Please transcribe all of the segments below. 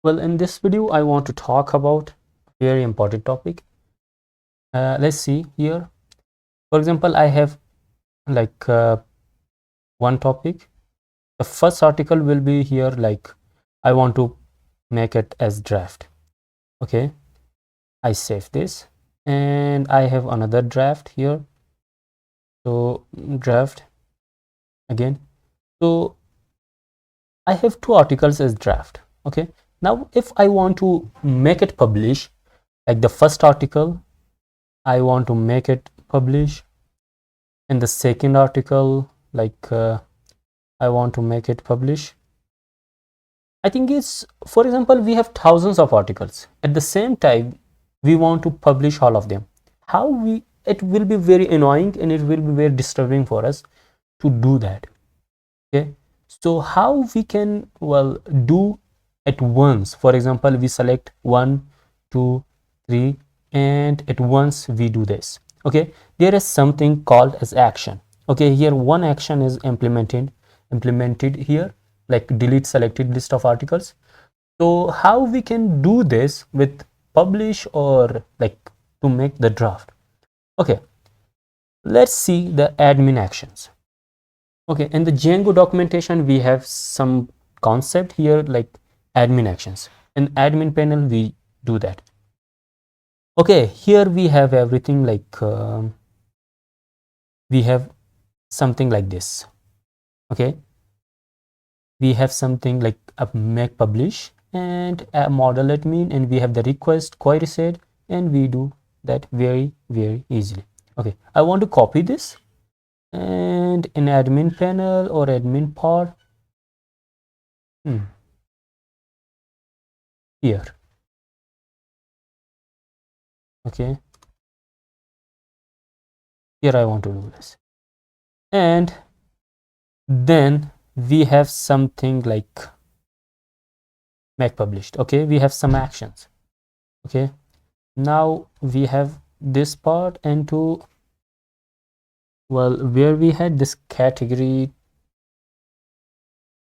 Well, in this video, I want to talk about a very important topic. Let's see here. For example, I have like one topic. The first article will be here like I want to make it as draft. Okay, I save this and I have another draft here. So draft again. So I have two articles as draft. Okay, now if I want to make it publish, like the first article, I want to make it publish, and the second article, like I want to make it publish. I think it's, for example, we have thousands of articles at the same time. We want to publish all of them. How we, it will be very annoying and it will be very disturbing for us to do that. Okay, so how we can, well, do at once. For example, we select 1, 2, 3 and at once we do this. Okay, there is something called as action. Okay, here one action is implemented here, like delete selected list of articles. So how we can do this with publish or like to make the draft? Okay, let's see the admin actions. Okay, in the Django documentation, we have some concept here like admin actions. In admin panel, we do that. Okay, here we have everything like we have something like this. Okay, we have something like a make publish and a model admin, and we have the request query set, and we do that very easily. Okay, I want to copy this, and in admin panel or admin pod, here. Okay, here I want to do this, and then we have something like make published. Okay, we have some actions. Okay, now we have this part, and to, well, where we had this category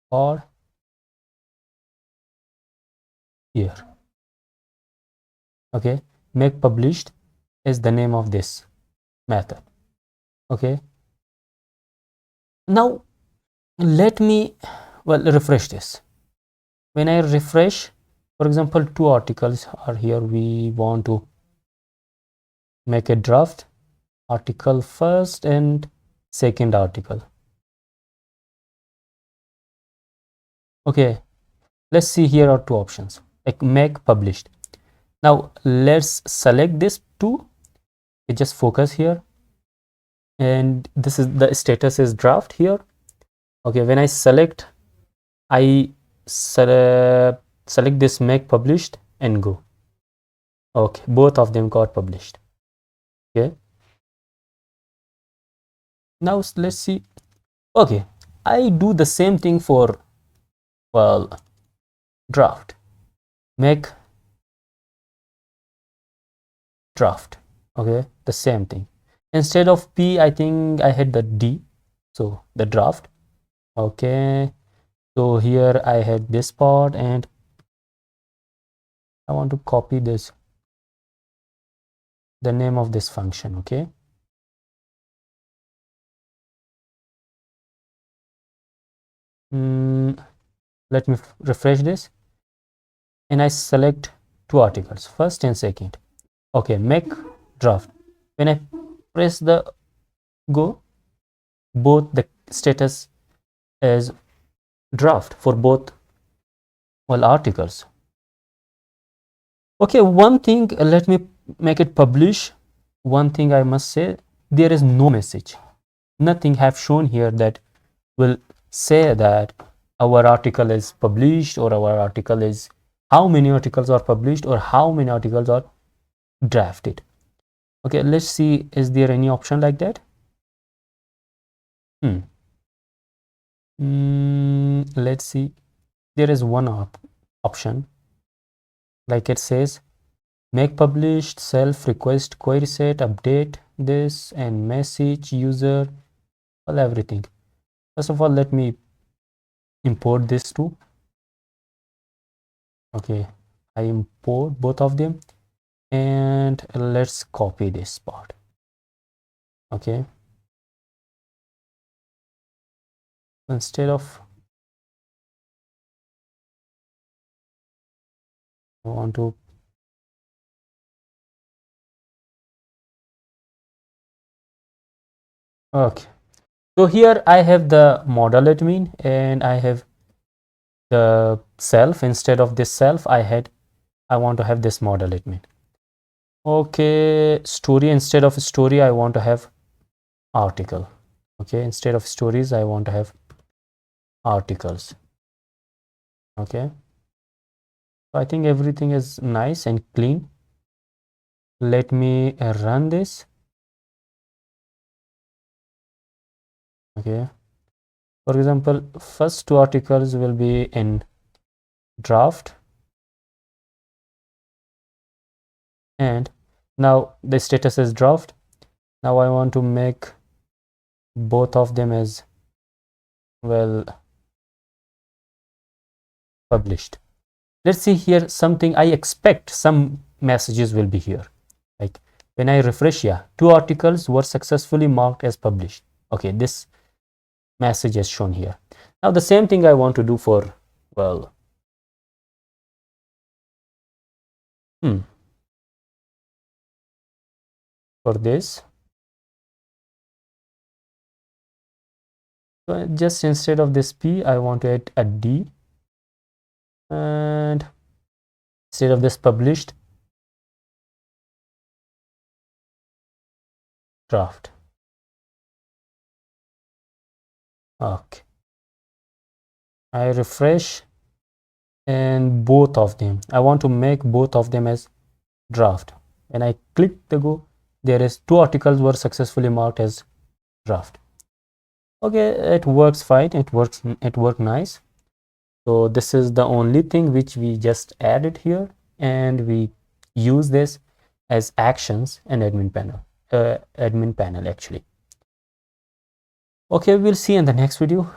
or here. Okay, make published is the name of this method. Okay, now let me, well, refresh this. When I refresh, for example, two articles are here. We want to make a draft article first and second article. Okay, let's see, here are two options like make published. Now let's select this two. Just focus here, and this is the status is draft here. Okay, when I select, I select this make published and go. Okay, both of them got published. Okay, now let's see. Okay, I do the same thing for, well, draft, make draft. Okay, the same thing. Instead of P, I think I had the D, so the draft. Okay, so here I had this part, and I want to copy this, the name of this function. Okay, let me refresh this, and I select two articles, first and second. Okay, make draft. When I press the go, both the status is draft for both, well, articles. Okay, one thing, let me make it publish. One thing I must say, there is no message, nothing have shown here that will say that our article is published, or our article is, how many articles are published or how many articles are drafted. Okay, let's see, is there any option like that? Let's see, there is one option, like it says make published, self request query set, update this, and message user, well, everything. First of all, let me import this too. Okay, I import both of them, and let's copy this part. Okay, instead of, I want to, okay, so here I have the model admin and I have the self. Instead of this self, I want to have this model admin. Okay, story, instead of story I want to have article. Okay, instead of stories I want to have articles. Okay, so I think everything is nice and clean. Let me run this. Okay, for example, first two articles will be in draft, and now the status is draft. Now I want to make both of them as well published. Let's see here something. I expect some messages will be here, like when I refresh, yeah, two articles were successfully marked as published. Okay, this message is shown here. Now the same thing I want to do for, well, for this. So just instead of this P, I want to add a D, and instead of this published, draft. Okay, I refresh, and both of them, I want to make both of them as draft. When I click the go, there is two articles were successfully marked as draft. Okay, it works fine, it worked nice. So this is the only thing which we just added here, and we use this as actions and admin panel actually. Okay, we'll see in the next video.